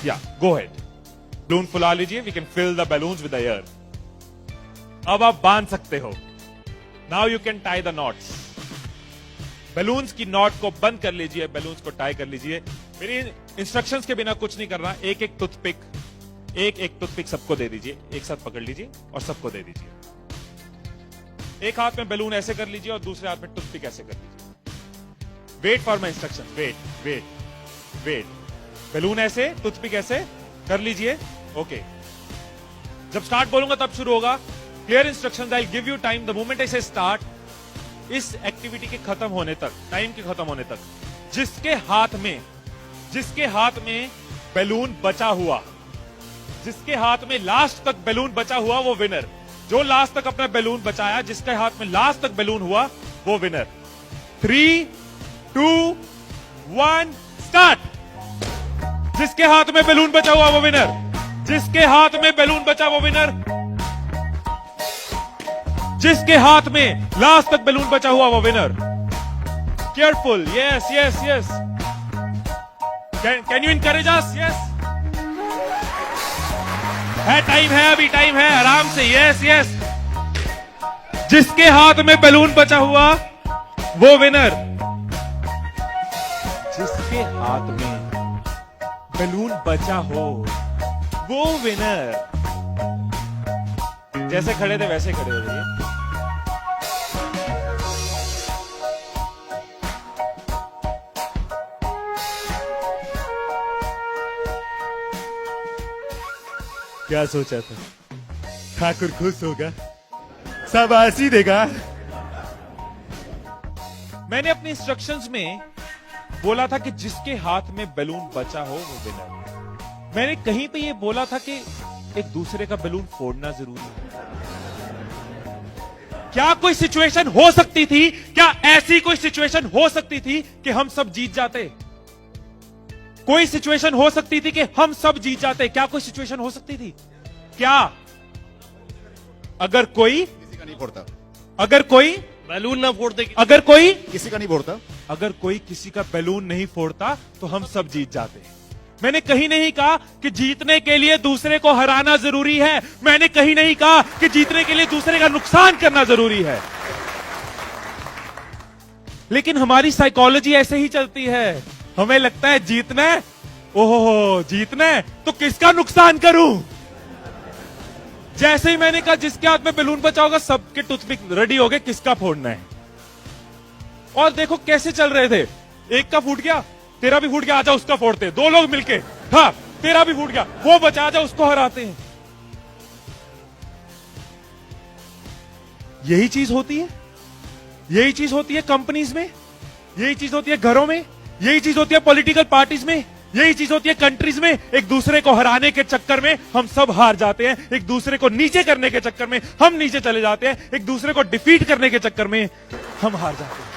या गो head, balloon फुला लीजिए, we can fill the balloons with air. अब आप बांध सकते हो। Now you can tie the knots. Balloons की नॉट को बंद कर लीजिए, बलून्स को टाई कर लीजिए। मेरी इंस्ट्रक्शंस के बिना कुछ नहीं करना। एक एक टूथपिक सबको दे दीजिए, एक साथ पकड़ लीजिए और सबको दे दीजिए। एक हाथ में बलून ऐसे कर लीजिए और दूसरे हाथ में टूथपिक ऐसे कर लीजिए। Wait for my instruction, wait. Balloon ऐसे, टूथपिक ऐसे कर लीजिए। ओके, जब स्टार्ट बोलूंगा तब शुरू होगा। Clear instructions, I give you time the moment I से स्टार्ट। इस एक्टिविटी के खत्म होने तक, टाइम के खत्म होने तक, जिसके हाथ में बैलून बचा हुआ, जिसके हाथ में लास्ट तक बैलून बचा हुआ वो विनर। जो लास्ट तक अपना बैलून बचाया, जिसके हाथ में लास्ट तक बैलून हुआ वो विनर। 3, 2, 1 स्टार्ट। जिसके हाथ में बैलून बचा हुआ वो विनर, जिसके हाथ में बैलून बचा वो विनर, जिसके हाथ में लास्ट तक बैलून बचा हुआ वो winner. Careful, yes. Can you encourage us? Yes, है, टाइम है, अभी टाइम है, आराम से। यस। जिसके हाथ में बैलून बचा हुआ वो विनर, जिसके हाथ में बैलून बचा हो वो विनर। जैसे खड़े थे वैसे खड़े हो जाइए। क्या सोचा था? ठाकुर खुश होगा, शाबाशी देगा। मैंने अपने इंस्ट्रक्शंस में बोला था कि जिसके हाथ में बैलून बचा हो वो विनर। मैंने कहीं पे ये बोला था कि एक दूसरे का बैलून फोड़ना जरूरी है। क्या कोई सिचुएशन हो सकती थी, क्या ऐसी कोई सिचुएशन हो सकती थी कि हम सब जीत जाते? कोई सिचुएशन हो सकती थी कि हम सब जीत जाते? क्या कोई सिचुएशन हो सकती थी? क्या? अगर कोई किसी का नहीं फोड़ता, अगर कोई बैलून ना फोड़ते, अगर कोई किसी का नहीं फोड़ता, अगर कोई किसी का बैलून नहीं फोड़ता तो हम सब जीत जाते। मैंने कहीं नहीं कहा कि जीतने के लिए दूसरे को हराना जरूरी है। मैंने कहीं नहीं कहा कि जीतने के लिए दूसरे का नुकसान करना जरूरी है। लेकिन हमारी साइकोलॉजी ऐसे ही चलती है। हमें लगता है जीतना है, ओहो जीतना है तो किसका नुकसान करूं। जैसे ही मैंने कहा जिसके हाथ में बैलून बचा होगा, सबके टूथपिक रेडी हो गए किसका फोड़ना है। और देखो कैसे चल रहे थे। एक का फूट गया, तेरा भी फूट गया, आजा उसका फोड़ते। दो लोग मिलके, हाँ तेरा भी फूट गया, वो बचा, आजा उसको हराते हैं। यही चीज होती है, यही चीज होती है कंपनीज में, यही चीज होती है घरों में, यही चीज होती है पॉलिटिकल पार्टीज में, यही चीज होती है कंट्रीज में। एक दूसरे को हराने के चक्कर में हम सब हार जाते हैं। एक दूसरे को नीचे करने के चक्कर में हम नीचे चले जाते हैं। एक दूसरे को डिफीट करने के चक्कर में हम हार जाते हैं।